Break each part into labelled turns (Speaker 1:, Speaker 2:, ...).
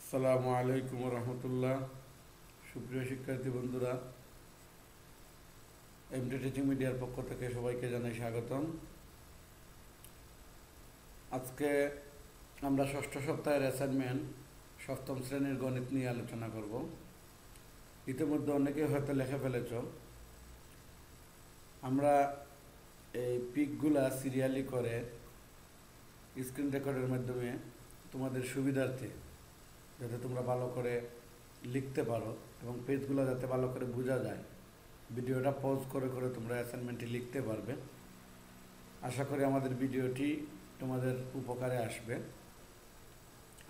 Speaker 1: আসসালামু আলাইকুম রহমতুল্লাহ। সুপ্রিয় শিক্ষার্থী বন্ধুরা, এমডি টিচিং মিডিয়ার পক্ষ থেকে সবাইকে জানাই স্বাগতম। আজকে আমরা ষষ্ঠ সপ্তাহের অ্যাসাইনমেন্ট সপ্তম শ্রেণীর গণিত নিয়ে আলোচনা করব। ইতিমধ্যে অনেকে হয়তো লিখে ফেলেছ। আমরা এই পিকগুলা সিরিয়ালি করে স্ক্রিন রেকর্ডের মাধ্যমে তোমাদের সুবিধার্থে, যাতে তোমরা ভালো করে লিখতে পারো এবং পেজগুলো যাতে ভালো করে বোঝা যায়, ভিডিওটা পজ করে করে তোমরা অ্যাসাইনমেন্টটি লিখতে পারবে। আশা করি আমাদের ভিডিওটি তোমাদের উপকারে আসবে।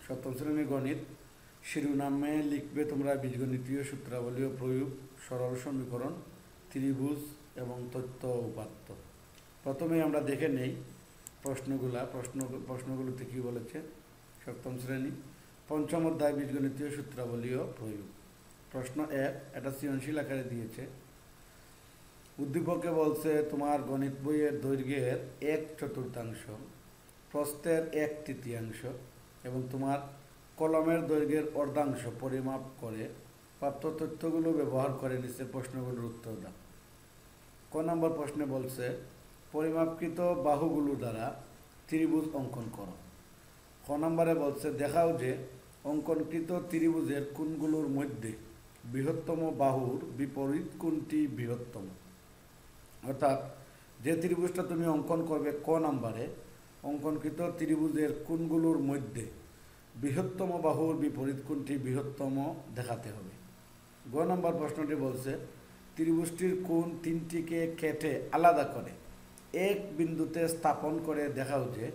Speaker 1: সপ্তম শ্রেণীর গণিত শিরোনামে লিখবে তোমরা বীজগণিতীয় সূত্রাবলী ও প্রয়োগ, সরল সমীকরণ, ত্রিভুজ এবং তথ্য উপাত্ত। প্রথমেই আমরা দেখে নেই প্রশ্নগুলোতে কী বলেছে। সপ্তম শ্রেণী পঞ্চম অধ্যায় বীজগণিতীয় সূত্রাবলী ও প্রয়োগ। প্রশ্ন 1, এটা সৃজনশীল আকারে দিয়েছে। উদ্দীপকে বলছে তোমার গণিত বইয়ের দৈর্ঘ্যের 1/4, প্রস্থের 1/3 এবং তোমার কলমের দৈর্ঘ্যের অর্ধাংশ পরিমাপ করে প্রাপ্ত তথ্যগুলো ব্যবহার করে নিচের প্রশ্নগুলোর উত্তর দাও। ক নম্বর প্রশ্নে বলছে পরিমাপকৃত বাহুগুলো দ্বারা ত্রিভুজ অঙ্কন করো। খ নম্বরে বলছে দেখাও যে অঙ্কনকৃত ত্রিভুজের কোণগুলোর মধ্যে বৃহত্তম বাহুর বিপরীত কোণটি বৃহত্তম। অর্থাৎ যে ত্রিভুজটা তুমি অঙ্কন করবে ক নম্বরে, অঙ্কনকৃত ত্রিভুজের কোণগুলোর মধ্যে বৃহত্তম বাহুর বিপরীত কোণটি বৃহত্তম দেখাতে হবে। গ নম্বর প্রশ্নটি বলছে ত্রিভুজটির কোণ তিনটিকে কেটে আলাদা করে এক বিন্দুতে স্থাপন করে দেখাও যে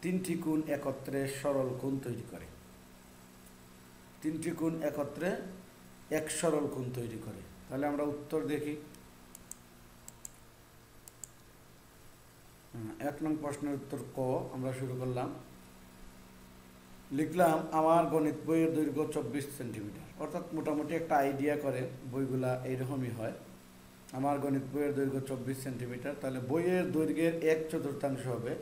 Speaker 1: তিনটি কোণ একত্রে সরল কোণ তৈরি করে। তিনটি কোণ একত্রে এক সরল কোণ তৈরি করে। তাহলে আমরা উত্তর দেখি। 1 নং প্রশ্নের উত্তর ক। আমরা শুরু করলাম, লিখলাম আমার গণিত বইয়ের দৈর্ঘ্য 24 সেন্টিমিটার। অর্থাৎ মোটামুটি একটা আইডিয়া করে বইগুলা এইরকমই হয়। আমার গণিত বইয়ের দৈর্ঘ্য 24 সেন্টিমিটার। তাহলে বইয়ের দৈর্ঘ্যের 1/4 হবে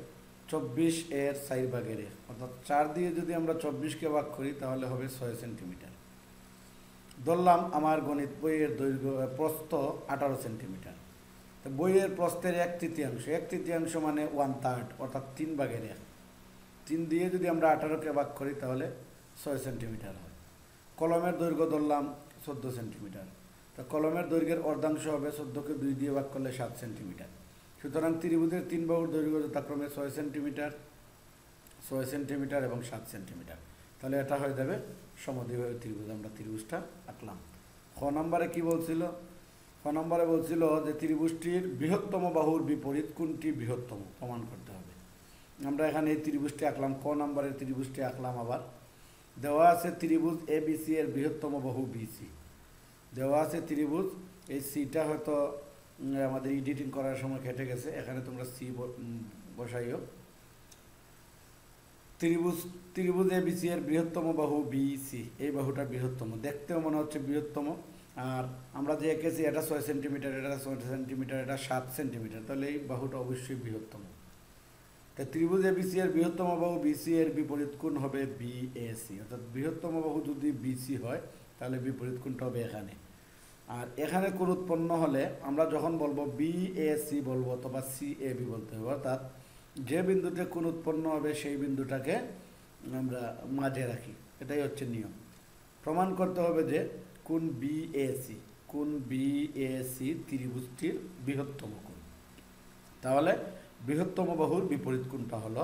Speaker 1: 24 এর 4/1। অর্থাৎ 4 দিয়ে যদি আমরা 24কে ভাগ করি তাহলে হবে 6 সেন্টিমিটার। ধরলাম আমার গণিত বইয়ের দৈর্ঘ্য প্রস্থ 18 সেন্টিমিটার। তো বইয়ের প্রস্থের 1/3 মানে 1/3, অর্থাৎ 3/1। 3 দিয়ে যদি আমরা 18কে ভাগ করি তাহলে 6 সেন্টিমিটার হয়। কলমের দৈর্ঘ্য ধরলাম 14 সেন্টিমিটার। তো কলমের দৈর্ঘ্যের অর্ধাংশ হবে 14কে 2 দিয়ে ভাগ করলে 7 সেন্টিমিটার। সুতরাং ত্রিভুজের 3 বাহুর দৈর্ঘ্য যথাক্রমে 6 সেন্টিমিটার, 6 সেন্টিমিটার এবং 7 সেন্টিমিটার। তাহলে এটা হয়ে যাবে সমদ্বিবাহু ত্রিভুজ। আমরা ত্রিভুজটা আঁকলাম। খ নম্বরে কি বলছিল? খ নম্বরে বলছিল যে ত্রিভুজটির বৃহত্তম বাহুর বিপরীত কোণটি বৃহত্তম প্রমাণ করতে হবে। আমরা এখানে এই ত্রিভুজটি আঁকলাম, ক নম্বরের ত্রিভুজটি আঁকলাম। আবার দেওয়া আছে ত্রিভুজ এ বি সি এর বৃহত্তম বাহু বিসি। দেওয়া আছে ত্রিভুজ, এই সিটা হয়তো আমাদের এডিটিং করার সময় কেটে গেছে, এখানে তোমরা সি বসাইও। ত্রিভুজ এ বি সি এর বৃহত্তম বাহু বিসি, এই বাহুটা বৃহত্তম, দেখতেও মনে হচ্ছে বৃহত্তম। আর আমরা যে এঁকেছি এটা 6 সেন্টিমিটার, এটা 6 সেন্টিমিটার, এটা 7 সেন্টিমিটার, তাহলে এই বাহুটা অবশ্যই বৃহত্তম। তাই ত্রিভুজ এ বি সি এর বৃহত্তম বাহু বিসি এর বিপরীত কোণ হবে বিএসি। অর্থাৎ বৃহত্তম বাহু যদি বিসি হয় তাহলে বিপরীত কোণটা হবে এখানে। আর এখানে কোণ উৎপন্ন হলে আমরা যখন বলবো বিএসি বলবো অথবা সিএবি বলতে হবে। অর্থাৎ যে বিন্দুতে কোণ উৎপন্ন হবে সেই বিন্দুটাকে আমরা মাঝে রাখি, এটাই হচ্ছে নিয়ম। প্রমাণ করতে হবে যে কোণ বিএসি ত্রিভুজটির বৃহত্তম কোণ। তাহলে বৃহত্তম বাহুর বিপরীত কোণটা হলো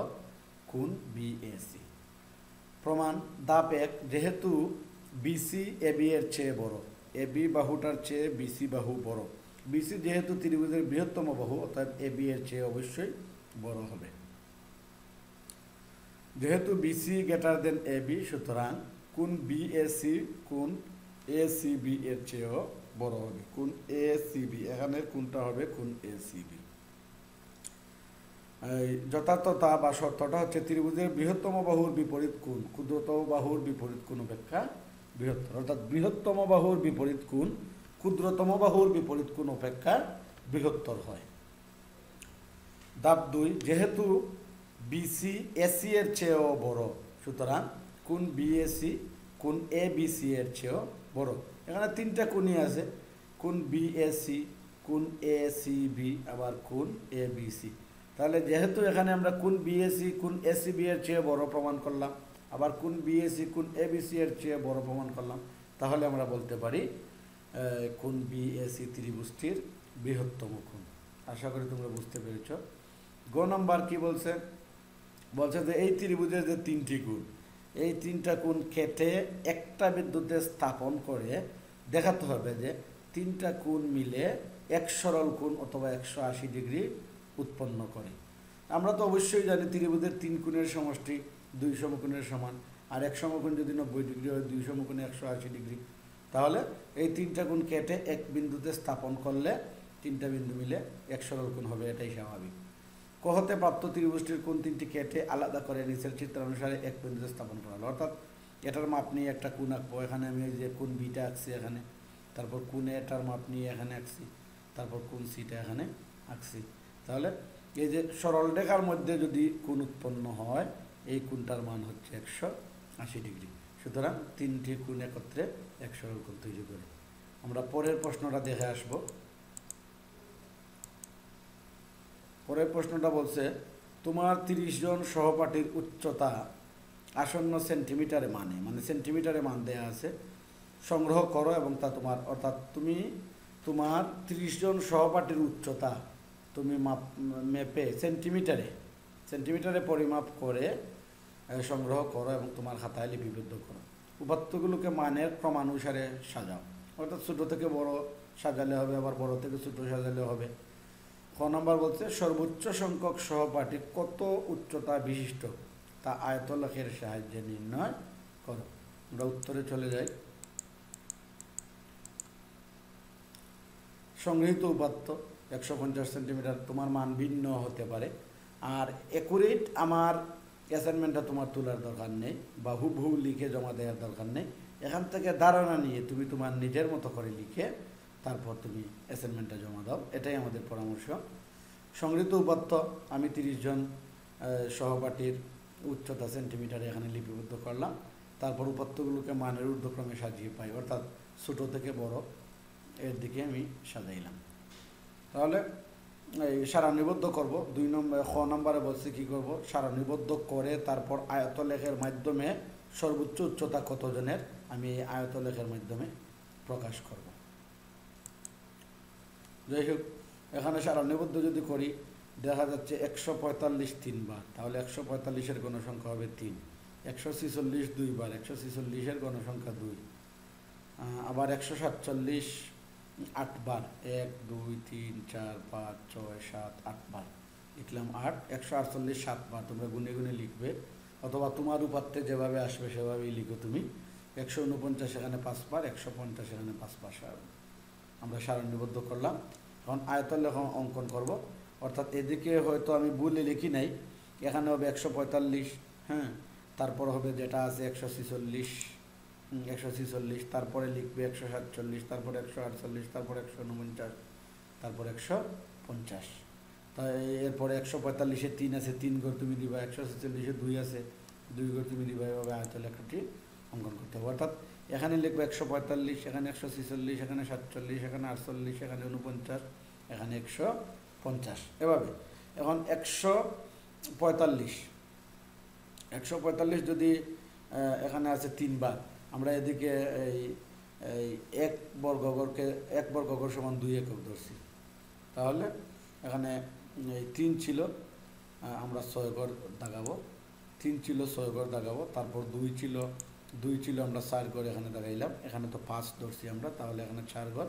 Speaker 1: কোণ বিএসি। প্রমাণ ধাপ 1, যেহেতু বিসি এবি এর চেয়ে বড়, এবি বাহুটার চেয়ে বিসি বাহু বড়, বিসি যেহেতু ত্রিভুজের বৃহত্তম বাহু অর্থাৎ এবি এর চেয়ে অবশ্যই বড় হবে। যেহেতু বিসি গ্রেটার দেন এবি, সুতরাং কোণ বিএসি কোণ এসিবি এর চেয়েও বড় হবে। কোণ এসিবি, এখানে কোণটা হবে কোণ এসিবি। যথার্থতা বা শর্তটা হচ্ছে ত্রিভুজের বৃহত্তম বাহুর বিপরীত কোণ ক্ষুদ্রতম বাহুর বিপরীত কোণ অপেক্ষা বৃহত্তর। অর্থাৎ বৃহত্তম বাহুর বিপরীত কোণ ক্ষুদ্রতম বাহুর বিপরীত কোণ অপেক্ষা বৃহত্তর হয়। ধাপ 2, যেহেতু বিসি এসি এর চেয়েও বড়, সুতরাং কোণ বিএসি কোণ এ বি সি এর চেয়েও বড়। এখানে তিনটা কোণই আছে, কোণ বি এ সি, কোণ এ সি বি, আবার কোণ এ বি সি। তাহলে যেহেতু এখানে আমরা কোণ বি এ সি কোণ এ সি বি এর চেয়ে বড় প্রমাণ করলাম, আবার কোণ বি এ সি কোণ এ বি সি এর চেয়ে বড় প্রমাণ করলাম, তাহলে আমরা বলতে পারি কোণ বি এ সি ত্রিভুজটির বৃহত্তম কোণ। আশা করি তোমরা বুঝতে পেরেছ। গ নাম্বার কি বলছে? বলছে যে এই ত্রিভুজের যে তিনটি কোণ, এই তিনটা কোণ কেটে একটা বিন্দুতে স্থাপন করে দেখাতে হবে যে তিনটা কোণ মিলে এক সরল কোণ অথবা 180 ডিগ্রি উৎপন্ন করে। আমরা তো অবশ্যই জানি ত্রিভুজের তিন কোণের সমষ্টি 2 সমকোণের সমান, আর এক সমকোণ যদি 90 ডিগ্রি হয় 2 সমকোণে 180 ডিগ্রি। তাহলে এই তিনটা কোণ কেটে এক বিন্দুতে স্থাপন করলে তিনটা বিন্দু মিলে এক সরল কোণ হবে, এটাই স্বাভাবিক। কহতে প্রাপ্ত ত্রিভুজটির কোণ তিনটি কেটে আলাদা করে নিচের চিত্রানুসারে এক বিন্দুতে স্থাপন করা হলো। অর্থাৎ এটার মাপ নিয়ে একটা কোণ আঁকবো, এখানে আমি ওই যে কোণ বিটা আঁকছি এখানে, তারপর কোণ এটার মাপ নিয়ে এখানে আঁকছি, তারপর কোণ সিটা এখানে আঁকছি। তাহলে এই যে সরল রেখার মধ্যে যদি কোণ উৎপন্ন হয়, এই কোণটার মান হচ্ছে 180 ডিগ্রি। সুতরাং তিনটি কোণ একত্রে এক সরল কোণ তৈরি করে। আমরা পরের প্রশ্নটা দেখে আসব। পরের প্রশ্নটা বলছে, তোমার 30 জন সহপাঠীর উচ্চতা আসন্ন সেন্টিমিটারে মানে সেন্টিমিটারে মান দেয়া আছে, সংগ্রহ করো এবং তা তোমার, অর্থাৎ তুমি তোমার 30 জন সহপাঠীর উচ্চতা তুমি মেপে সেন্টিমিটারে পরিমাপ করে সংগ্রহ করো এবং তোমার খাতায় লিপিবদ্ধ করো। উপাত্তগুলোকে মানের ক্রমানুসারে সাজাও। অর্থাৎ ছোটো থেকে বড় সাজালে হবে, আবার বড় থেকে ছোটো সাজালে হবে। ক নম্বর বলছে, সর্বোচ্চ সংখ্যক সহপাঠী কত উচ্চতা বিশিষ্ট তা আয়তলেখের সাহায্যে নির্ণয় করো। আমরা উত্তরে চলে যাই। সংগৃহীত উপাত্ত 150 সেন্টিমিটার, তোমার মান ভিন্ন হতে পারে। আর অ্যাকুরেট আমার অ্যাসাইনমেন্টটা তোমার তোলার দরকার নেই বা হুবহু লিখে জমা দেওয়ার দরকার নেই। এখান থেকে ধারণা নিয়ে তুমি তোমার নিজের মতো করে লিখে তারপর তুমি অ্যাসাইনমেন্টটা জমা দাও, এটাই আমাদের পরামর্শ। সংগৃহীত উপাত্ত আমি 30 জন সহপাঠীর উচ্চতা সেন্টিমিটারে এখানে লিপিবদ্ধ করলাম। তারপর উপাত্তগুলোকে মানের ঊর্ধ্বক্রমে সাজিয়ে পাই, অর্থাৎ ছোটো থেকে বড় এর দিকে আমি সাজাইলাম। তাহলে এই সারণীবদ্ধ করব। 2 নম্বর খ নম্বরে বলছে কি করব, সারণীবদ্ধ করে তারপর আয়তলেখের মাধ্যমে সর্বোচ্চ উচ্চতা কতজনের আমি এই আয়তলেখের মাধ্যমে প্রকাশ করব। যাই হোক, এখানে সারণীবদ্ধ যদি করি দেখা যাচ্ছে 145 3 বার, তাহলে 145-এর গণসংখ্যা হবে 3। 146 2 বার, 146-এর গণসংখ্যা 2। আবার 147 8 বার, 1 2 3 4 5 6 7 8 বার, লিখলাম 8। 148 7 বার, তোমরা গুনে গুনে লিখবে অথবা তোমার উপাত্তে যেভাবে আসবে সেভাবেই লিখো তুমি। 149 এখানে 5 বার, 150 এখানে 5 বার। আমরা সারণীবদ্ধ করলাম। এখন আয়তলেখ অঙ্কন করব, অর্থাৎ এদিকে হয়তো আমি ভুলে লিখি নাই, এখানে হবে 145, হ্যাঁ, তারপর হবে যেটা আছে 146, তারপরে লিখবে 147, তারপরে 148, তারপরে 149, তারপর 150। তাই এরপরে 145-এ 3 আছে, 3 ঘর তুমি দিবা। 146-এ 2 আছে, 2 ঘর তুমি দিবা। এভাবে আয়তলেখটি অঙ্কন করতে হবে। অর্থাৎ এখানে লিখবো 145, এখানে 146, এখানে 47, এখানে 48, এখানে 49, এখানে 150, এভাবে। এখন 145 যদি এখানে আছে 3 বার, আমরা এদিকে এই 1 বর্গঘর সমান 2 একক ধরছি। তাহলে এখানে 3 ছিল, আমরা 6 ঘর দাগাবো। 3 ছিল, 6 ঘর দাগাবো। তারপর 2 ছিল আমরা 4 ঘর এখানে দাগাইলাম। এখানে তো 5 ধরছি আমরা, তাহলে এখানে 4 ঘর।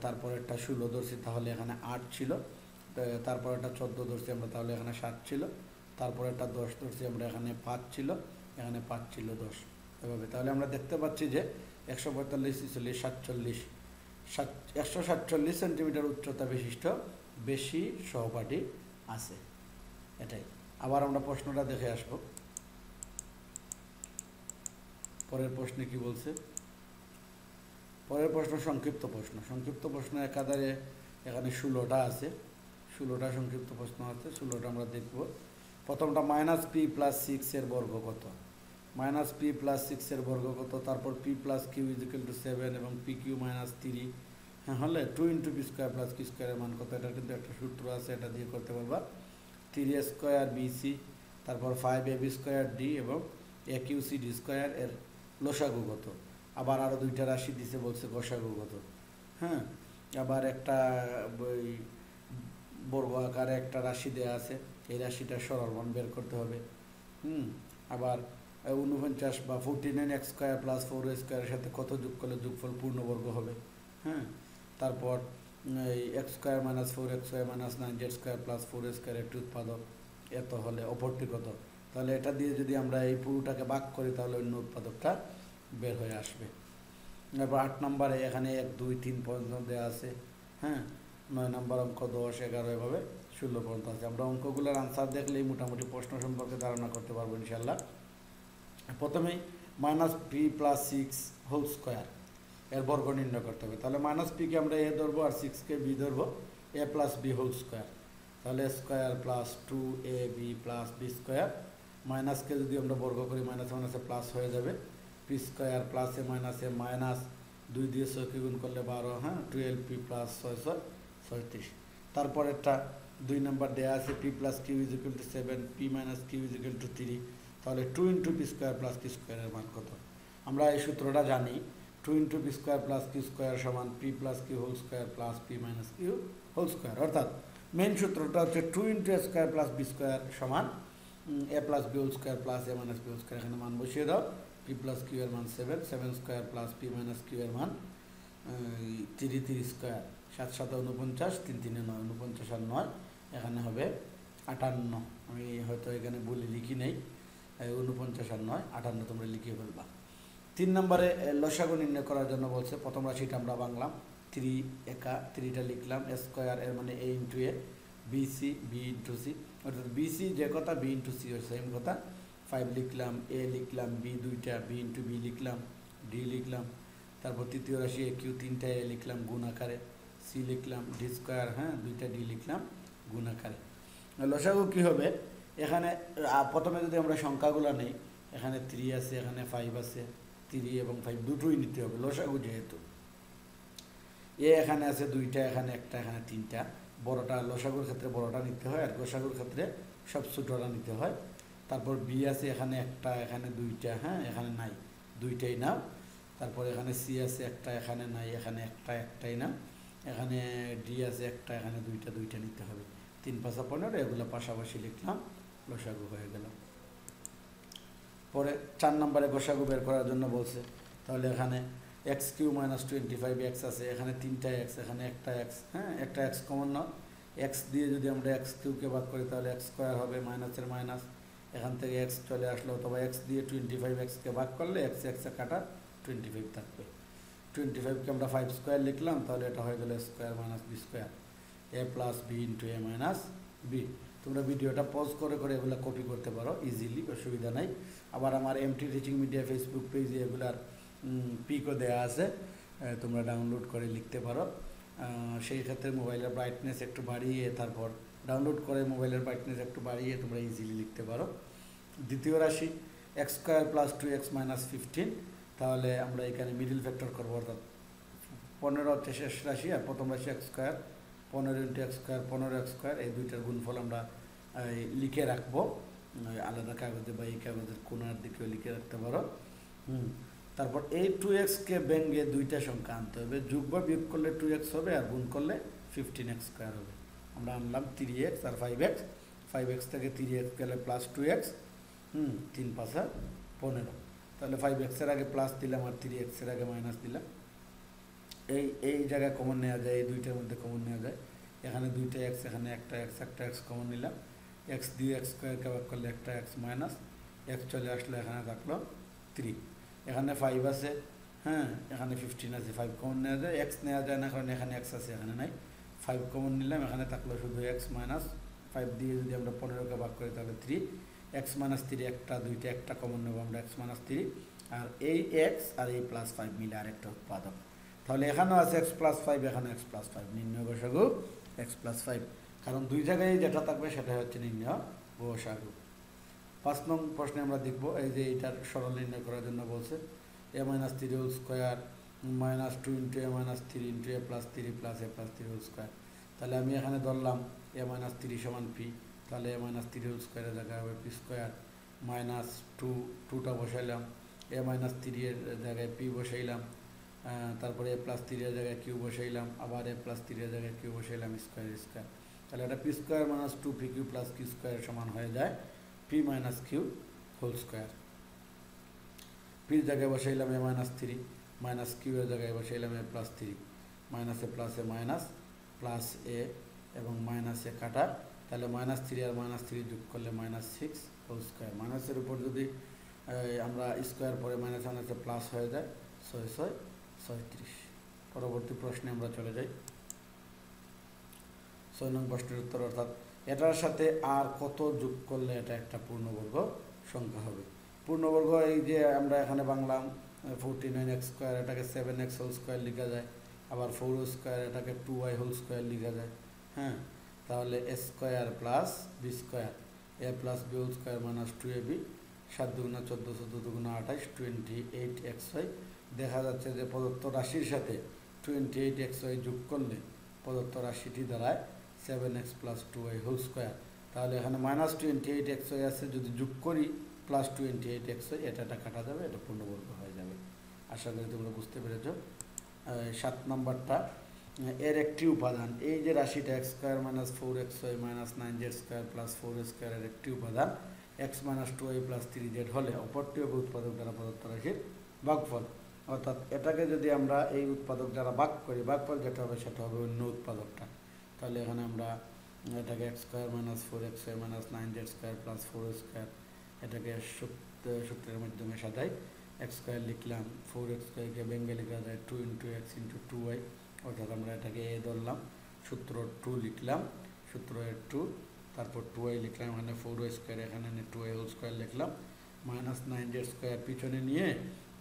Speaker 1: তারপর একটা 16 ধরছি, তাহলে এখানে 8 ছিল। তারপর একটা 14 ধরছি আমরা, তাহলে এখানে 7 ছিল। তারপর একটা 10 ধরছি আমরা, এখানে 5 ছিল, এখানে 5 ছিল 10, এভাবে। তাহলে আমরা দেখতে পাচ্ছি যে 145 46 147 সেন্টিমিটার উচ্চতা বিশিষ্ট বেশি সহপাঠী আছে, এটাই। আবার আমরা প্রশ্নটা দেখে আসব। পরের প্রশ্নে কি বলছে? পরের প্রশ্ন সংক্ষিপ্ত প্রশ্ন একাধারে এখানে 16টা আছে, 16টা সংক্ষিপ্ত প্রশ্ন আছে। 16টা আমরা দেখব। প্রথমটা -p + 6 এর বর্গ কত? মাইনাস পি প্লাস সিক্সের বর্গ কত, তারপর P plus Q is equal to 7 এবং পি কিউ মাইনাস 3, হ্যাঁ হলে 2 into P square plus Q স্কোয়ারের মান কত, এটা কিন্তু একটা সূত্র আছে, এটা দিয়ে করতে পারবা। 3a স্কোয়ার বিসি, তারপর 5ab স্কোয়ার ডি এবং এ কিউ সি ডি স্কোয়ার এর লসাগু কত। আবার আরও দুইটা রাশি দিছে, বলছে গসাগু কত। হ্যাঁ, আবার একটা বর্গ আকারে একটা রাশি দেওয়া আছে, এই রাশিটা সরল মান বের করতে হবে। আবার 49 বা 49x স্কোয়ার প্লাস 4a স্কোয়ারের সাথে কত যোগ করলে যোগফল পূর্ণবর্গ হবে। হ্যাঁ, তারপর এই x square minus 4x square minus 9z square plus 4a square একটি উৎপাদক এত হলে অপরটি কত। তাহলে এটা দিয়ে যদি আমরা এই পুরোটাকে ভাগ করি তাহলে অন্য উৎপাদকটা বের হয়ে আসবে। তারপর 8 নম্বরে এখানে 1 2 3 পর্যন্ত দেওয়া আছে। হ্যাঁ, 9 নম্বর অঙ্ক 10 11 এভাবে 16 পর্যন্ত আছে। আমরা অঙ্কগুলোর আনসার দেখলেই মোটামুটি প্রশ্ন সম্পর্কে ধারণা করতে পারবো ইনশাল্লাহ। প্রথমেই minus P plus 6 whole square এর বর্গ নির্ণয় করতে হবে। তাহলে মাইনাস পিকে আমরা এ ধরবো আর 6কে বি ধরবো, A plus B whole square. তাহলে square plus 2ab plus B square, মাইনাসকে যদি আমরা বর্গ করি মাইনাসে মাইনাসে প্লাস হয়ে যাবে, P square plus A minus 2 দিয়ে 6কে গুণ করলে 12, হ্যাঁ 12p প্লাস 6 36। তারপর একটা 2 নম্বর দেওয়া আছে P plus Q is equal to 7, P minus Q is equal to 3। তাহলে 2 into P square plus Q স্কোয়ারের মান কত। আমরা এই সূত্রটা জানি, 2 into P square plus Q square সমান P plus Q whole square plus P minus Q whole square. অর্থাৎ মেন সূত্রটা হচ্ছে 2 into A square plus B square সমান A plus B whole square plus A minus B whole square. এখানে মান বসিয়ে দাও, P plus Q এর মান 7, 7 square plus P minus Q এর মান 3 স্কোয়ার, 7 7 49, 3 3 9, 49 আর 9 এখানে হবে 58। আমি হয়তো এখানে বলে লিখি নেই, 49 আর 9 58 তোমরা লিখে ফেলবা। 3 নম্বরে লসাগু নির্ণয় করার জন্য বলছে, প্রথম রাশিটা আমরা বাংলাম 3 একা 3টা লিখলাম, এ স্কোয়ার এর মানে এ ইন্টু এ, বিসি বি ইন্টু সি, অর্থাৎ বিসি যে কথা বি ইন্টু সি সেম কথা। 5 লিখলাম, এ লিখলাম, বি 2টা, বি ইন্টু বি লিখলাম, ডি লিখলাম। তারপর তৃতীয় রাশি এ কিউ 3টা এ লিখলাম গুণ আকারে, সি লিখলাম, ডি স্কোয়ার, হ্যাঁ 2টা ডি লিখলাম গুণ আকারে। লসাগু কী হবে, এখানে প্রথমে যদি আমরা সংখ্যাগুলো নেই, এখানে 3 আছে, এখানে 5 আছে, 3 এবং 5 দুটোই নিতে হবে লসাগু যেহেতু। এ এখানে আছে 2টা, এখানে একটা, এখানে 3টা। বড়টা লসাগুর ক্ষেত্রে বড়টা নিতে হয়, আর গোসাগুর ক্ষেত্রে সব ছোটটা নিতে হয়। তারপর বি আছে এখানে একটা, এখানে 2টা, হ্যাঁ এখানে নাই, 2টাই নাও। তারপর এখানে সি আছে একটা, এখানে নাই, এখানে একটা, একটাই নাও। এখানে ডি আছে একটা, এখানে 2টা, 2টা নিতে হবে। 3 5 15, এগুলো পাশাপাশি লিখলাম, লসাগু হয়ে গেল। পরে 4 নম্বরে গোসাগু বের করার জন্য বলছে, তাহলে এখানে এক্স কিউ মাইনাস 25x আছে, এখানে 3টা এক্স, এখানে একটা এক্স, হ্যাঁ একটা এক্স কমন নাও। এক্স দিয়ে যদি আমরা এক্স কিউকে ভাগ করি তাহলে এক্স স্কোয়ার হবে, মাইনাসের মাইনাস, এখান থেকে এক্স চলে আসলো। অথবা এক্স দিয়ে 25xকে ভাগ করলে এক্স এক্সে কাটা 25 থাকবে। 25কে আমরা 5 স্কোয়ার লিখলাম, তাহলে এটা হয়ে গেল square minus B square, A plus B into A minus B. তোমরা ভিডিওটা পজ করে করে এগুলো কপি করতে পারো ইজিলি, অসুবিধা নাই। আবার আমার এমটি টিচিং মিডিয়া ফেসবুক পেজে এগুলার পিকও দেওয়া আছে, তোমরা ডাউনলোড করে লিখতে পারো। সেই ক্ষেত্রে মোবাইলের ব্রাইটনেস একটু বাড়িয়ে, তারপর ডাউনলোড করে মোবাইলের ব্রাইটনেস একটু বাড়িয়ে তোমরা ইজিলি লিখতে পারো। দ্বিতীয় রাশি x square plus 2x minus 15, তাহলে আমরা এখানে মিডিল ফ্যাক্টর করবো, অর্থাৎ 15 হচ্ছে শেষ রাশি, আর প্রথম রাশি x square, 15 into x square 15x square, এই দুইটার গুণফল আমরা লিখে রাখবো আলাদা কাগজে বা এই কাগজের কোনার দিকেও লিখে রাখতে পারো। তারপর এই 2xকে ভেঙে 2টা সংখ্যা আনতে হবে, যোগ বা বিয়োগ করলে 2x হবে, আর গুণ করলে 15x স্কোয়ার হবে। আমরা আনলাম 3x আর 5x, 5x থেকে 3x গেলে প্লাস 2x, 3 5 15। তাহলে 5x এর আগে প্লাস দিলাম আর 3x এর আগে মাইনাস দিলাম। এই জায়গায় কমন নেওয়া যায়, এই দুইটার মধ্যে কমন নেওয়া যায়। এখানে 2টা x, এখানে একটা x কমন নিলাম। x দিয়ে x স্কোয়ারকে ভাগ করলে একটা x মাইনাস x চলে আসলো, এখানে থাকলো 3। এখানে 5 আছে, হ্যাঁ এখানে 15 আছে, 5 কমন নেওয়া যায়, x নেওয়া যায় না কারণ এখানে x আছে এখানে নাই। 5 কমন নিলাম, এখানে থাকলো শুধু x মাইনাস 5 দিয়ে যদি আমরা 15কে ভাগ করি তাহলে 3, x মাইনাস 3 একটা, 2টা একটা কমন নেব আমরা, x মাইনাস 3, আর এই x আর এই প্লাস 5 মিলে আরেকটা উৎপাদক। তাহলে এখানেও আছে x প্লাস 5, এখানে x প্লাস 5, নির্ণয় গোসাগু x প্লাস 5, কারণ দুই জায়গায় যেটা থাকবে সেটা হচ্ছে নির্ণয় গোসাগু। 5 নং প্রশ্নে আমরা দেখব এই যে এটার সরল নির্ণয় করার জন্য বলছে a minus 3 whole square minus 2 into a minus 3 into a plus 3 plus a plus 3 whole square. তাহলে আমি এখানে ধরলাম a মাইনাস 3 সমান পি, তাহলে a মাইনাস 3 হোল স্কোয়ারের জায়গায় হবে পি স্কোয়ার মাইনাস 2টা বসাইলাম, a মাইনাস 3 এর জায়গায় পি বসাইলাম, তারপরে a প্লাস 3 এর জায়গায় কিউ বসাইলাম, আবার a প্লাস 3 এর জায়গায় কিউ বসাইলাম স্কোয়ার স্কোয়ার। তাহলে এটা P square minus 2 P Q plus Q স্কোয়ারের সমান হয়ে যায় P minus Q whole square. পির জায়গায় বসাইলাম এ মাইনাস 3 মাইনাস কিউ এর জায়গায় বসাইলাম A plus 3 minus A minus plus A এবং মাইনাস এ কাটা, তাহলে মাইনাস 3 আর মাইনাস 3 যোগ করলে মাইনাস 6 হোল স্কোয়ার। মাইনাসের উপর যদি আমরা স্কোয়ার পরে মাইনাস মাইনাসে প্লাস হয়ে যায় 6 6 36। পরবর্তী প্রশ্নে আমরা চলে যাই। 6 নং প্রশ্নের উত্তর, অর্থাৎ এটার সাথে আর কত যোগ করলে এটা একটা পূর্ণবর্গ সংখ্যা হবে। পূর্ণবর্গ এই যে আমরা এখানে বাংলাম 49x স্কোয়ার, এটাকে 7x হোল স্কোয়ার লেখা যায়, আবার 4 স্কোয়ার এটাকে 2y হোল স্কোয়ার লেখা যায়। হ্যাঁ, তাহলে A square plus B square A plus B whole square minus 2ab 7 দুগুণা 14 14 দুগুণা 28 28xy। দেখা যাচ্ছে যে প্রদত্ত রাশির সাথে 28xy যোগ করলে প্রদত্ত রাশিটি দাঁড়ায় 7x plus 2y whole square. তাহলে এখানে মাইনাস 28xy আছে, যদি যোগ করি প্লাস 28xy, এটা কাটা যাবে, এটা পূর্ণবর্গ হয়ে যাবে। আশা করি তোমরা বুঝতে পেরেছ। 7 নম্বরটা, এর একটি উপাদান, এই যে রাশিটা x square minus 4xy minus 9z square plus 4 স্কোয়ারের একটি উপাদান x minus 2y plus 3z হলে অপরটি হবে উৎপাদক দ্বারা প্রদত্ত রাশির ভাগফল। অর্থাৎ এটাকে যদি আমরা এই উৎপাদক দ্বারা ভাগ করি, ভাগফল যেটা হবে সেটা হবে অন্য উৎপাদকটা। তাহলে এখানে আমরা এটাকে x square minus 4xy minus 9z square plus 4 square, এটাকে সূত্রের মাধ্যমে সাজাই। এক্স স্কোয়ার লিখলাম, 4x স্কোয়ারকে ভেঙে লেখা যায় 2 ইন্টু এক্স ইন্টু 2y, অর্থাৎ আমরা এটাকে এ ধরলাম, সূত্র 2 লিখলাম, সূত্র 2, তারপর 2y লিখলাম, এখানে 4y স্কোয়ার, এখানে 2y হোল স্কোয়ার লিখলাম, মাইনাস 9z স্কোয়ার পিছনে নিয়ে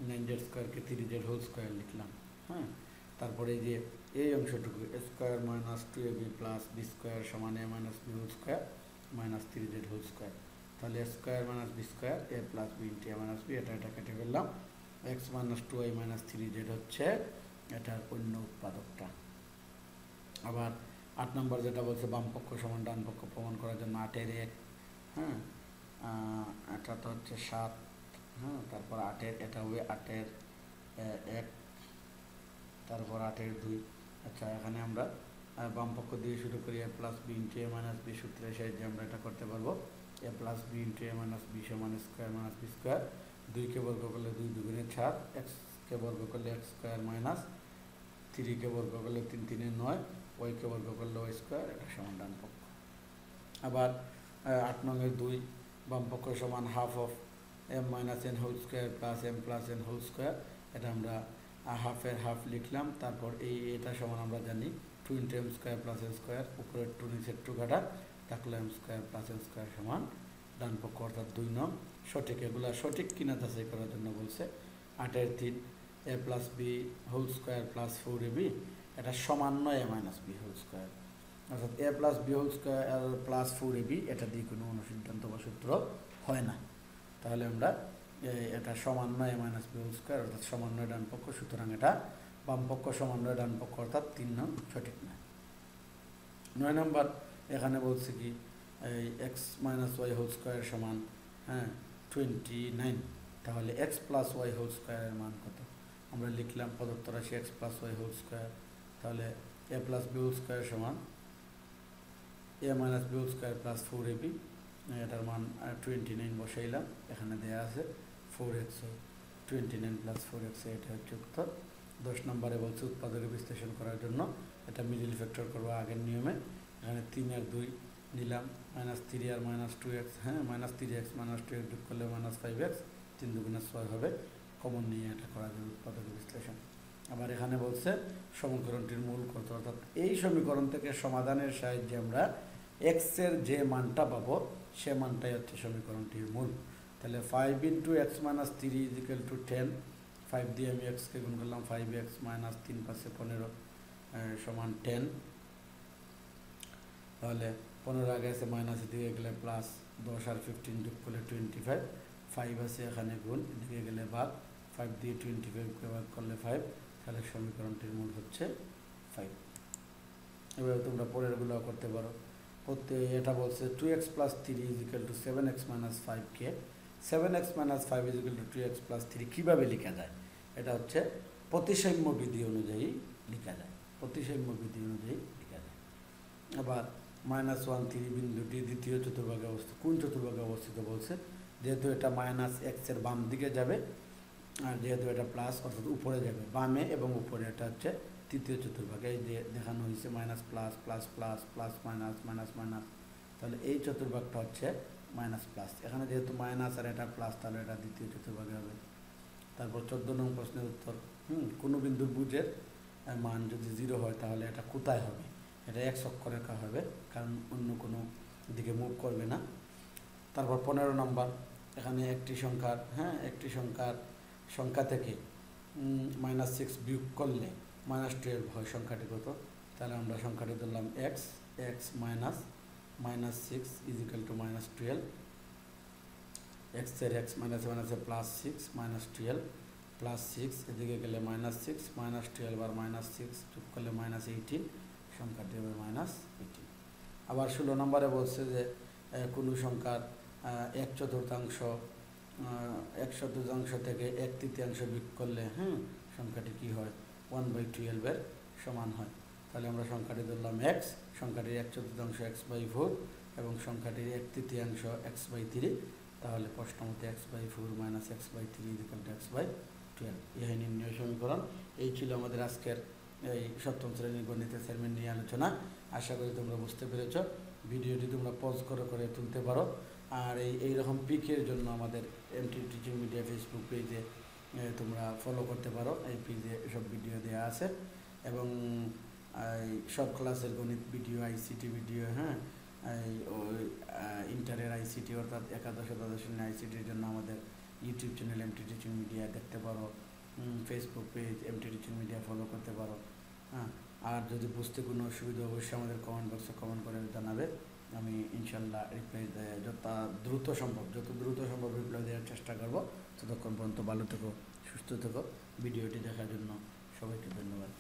Speaker 1: 9z স্কোয়ারকে 3z হোল স্কোয়ার লিখলাম। হ্যাঁ, তারপরে এই যে এই অংশটুকু square minus 2ab plus B square সমান A minus B whole square minus 3z whole square. তাহলে square minus B square A plus B into A minus B, এটা কেটে ফেললাম। X minus 2y minus 3z হচ্ছে এটার অন্য উৎপাদকটা। আবার 8 নম্বর যেটা বলছে বাম পক্ষ সমান ডান পক্ষ প্রমাণ করার জন্য 8-এর 1, হ্যাঁ, এটা তো হচ্ছে 7, হ্যাঁ, তারপর 8-এর, এটা হবে 8-এর 1, তারপর 8-এর 2। আচ্ছা, এখানে আমরা বাম পক্ষ দিয়ে শুরু করি, এ plus B into A minus B সূত্রের সাহায্যে আমরা এটা করতে পারবো। এ plus B into A minus B সমান স্কোয়ার মাইনাস বি স্কোয়ার, 2কে বর্গ করলে 2 দুগুণে 4, এক্সকে বর্গ করলে এক্স স্কোয়ার মাইনাস 3কে বর্গ করলে 3 3-এ 9, ওয়াইকে বর্গ করলে ওয়াই স্কোয়ার, এটা সমান ডান পক্ষ। আবার 8 নং-এর 2, বাম পক্ষ সমান half of M minus N whole square plus M plus N whole square, এটা আমরা হাফের হাফ লিখলাম। তারপর এটা সমান আমরা জানি 2 into M square plus N square, উপরের 2 নিচের 2 কাটা, থাকলে M square plus N square সমান ডান পক্ষ, অর্থাৎ 2 নং সঠিক। এগুলা সঠিক কিনা যাচাই করার জন্য বলছে। 8-এর 3, A plus B whole square plus 4ab, এটা সমান নয় A minus B whole square, অর্থাৎ A plus B whole square plus 4ab, এটা দিয়ে কোনো অনুসিদ্ধান্ত বা সূত্র হয় না। তাহলে আমরা এটা সমান নয় A minus B whole square, অর্থাৎ সমান নয় ডান পক্ষ, সুতরাং এটা বাম পক্ষ সমান নয় ডান পক্ষ, অর্থাৎ 3 নং সঠিক নয়। 9 নম্বর, এখানে বলছে কি এই X minus Y whole square সমান 29, তাহলে এক্স প্লাস ওয়াই হোল স্কোয়ারের মান কত? আমরা লিখলাম প্রদত্ত রাশি X plus Y whole square, তাহলে A plus B whole square সমান A minus B whole square plus 4ab, এটার মান 29 বসাইলাম, এখানে দেওয়া আছে 4xy, 29 প্লাস 4xy, এটা হচ্ছে উত্তর। 10 নম্বরে বলছে উৎপাদকে বিশ্লেষণ করার জন্য এটা মিডিল ফ্যাক্টর করবো আগের নিয়মে। এখানে 3 আর 2 নিলাম, মাইনাস 3 আর মাইনাস 2x, হ্যাঁ, মাইনাস 3x মাইনাস 2x যোগ করলে মাইনাস 5x, 3 দুগুণে 6 হবে, কমন নিয়ে এটা করা যাবে উৎপাদক বিশ্লেষণ। আবার এখানে বলছে সমীকরণটির মূল কত, অর্থাৎ এই সমীকরণ থেকে সমাধানের সাহায্যে আমরা এক্সের যে মানটা পাবো সে মানটাই হচ্ছে সমীকরণটির মূল। তাহলে 5 into X minus 3 is equal to 10, 5 দিয়ে আমি এক্সকে গুণ করলাম, 5x মাইনাস 3 পাশে 15 সমান 10, তাহলে 15 আগে আছে মাইনাস দিয়ে গেলে প্লাস, 10 আর 15 যোগ করলে 25, 5 আছে এখানে গুণ, এদিকে গেলে ভাগ, 5 দিয়ে 25কে ভাগ করলে 5, তাহলে সমীকরণটির মূল হচ্ছে 5। এভাবে তোমরা পরেরগুলো করতে পারো। এটা বলছে 2x + 3 = 7x - 5কে 7x - 5 = 2x + 3 কীভাবে লেখা যায়? এটা হচ্ছে প্রতিসাম্য বিধি অনুযায়ী লেখা যায়, প্রতিসাম্য বিধি অনুযায়ী লেখা যায়। আবার -1 3 বিন্দুটি দ্বিতীয় চতুর্ভাগে অবস্থিত। কোন চতুর্ভাগে অবস্থিত বলছে? যেহেতু এটা -x এর বাম দিকে যাবে, আর যেহেতু এটা প্লাস অর্থাৎ উপরে যাবে, বামে এবং উপরে, এটা হচ্ছে তৃতীয় চতুর্ভাগে। এই যে দেখানো হয়েছে minus plus plus plus plus minus minus minus, তাহলে এই চতুর্ভাগটা হচ্ছে মাইনাস প্লাস। এখানে যেহেতু মাইনাস আর এটা প্লাস, তাহলে এটা দ্বিতীয় চতুর্ভাগে হবে। তারপর 14 নং প্রশ্নের উত্তর, কোনো বিন্দুর বুজের মান যদি 0 হয় তাহলে এটা কোথায় হবে? এটা x অক্ষরেখা হবে, কারণ অন্য কোনো দিকে মুভ করবে না। তারপর 15 নম্বর, এখানে একটি সংখ্যা থেকে -6 বিয়োগ করলে -12 হয়, সংখ্যাটি কত? তাহলে আমরা সংখ্যাটি ধরলাম x minus -6 = -12, x এর x মাইনাসে মাইনাসে +6 -12 +6, এদিকে গেলে -6 -12 আর -6 যোগ করলে -18, সংখ্যাটি হবে -18। আবার 16 নম্বরে বলছে যে কোনো সংখ্যার 1/4 থেকে 1/3 বিয়োগ করলে সংখ্যাটি কী হয়? 1/12 এর সমান হয়। তাহলে আমরা সংখ্যাটি ধরলাম x, সংখ্যাটির 1/4 x/4 এবং সংখ্যাটির 1/3 x/3। তাহলে প্রশ্ন মতে x/4 - x/3 = x/12। এই নির্ণয় সমীকরণ। এই ছিল আমাদের আজকের এই সপ্তম শ্রেণীর গণিত অ্যাসাইনমেন্ট নিয়ে আলোচনা। আশা করি তোমরা বুঝতে পেরেছ। ভিডিওটি তোমরা পজ করে করে তুলতে পারো। আর এইরকম পিকের জন্য আমাদের এমটি টিচিং মিডিয়া ফেসবুক পেজে তোমরা ফলো করতে পারো। এই পেজে সব ভিডিও দেওয়া আছে এবং সব ক্লাসের গণিত ভিডিও, আইসিটি ভিডিও, ইন্টারের আইসিটি অর্থাৎ একাদশ দ্বাদশ শ্রেণীর আইসিটির জন্য আমাদের YouTube channel MT teaching media দেখতে পারো, Facebook page MT teaching media follow করতে পারো। আর যদি বুঝতে কোনো অসুবিধা অবশ্যই আমাদের কমেন্ট বক্সে কমেন্ট করে জানাবে। আমি ইনশাল্লাহ রিপ্লাই যত দ্রুত সম্ভব রিপ্লাই দেওয়ার চেষ্টা করব। ততক্ষণ পর্যন্ত ভালো থেকো, সুস্থ থেকো। ভিডিওটি দেখার জন্য সবাইকে ধন্যবাদ।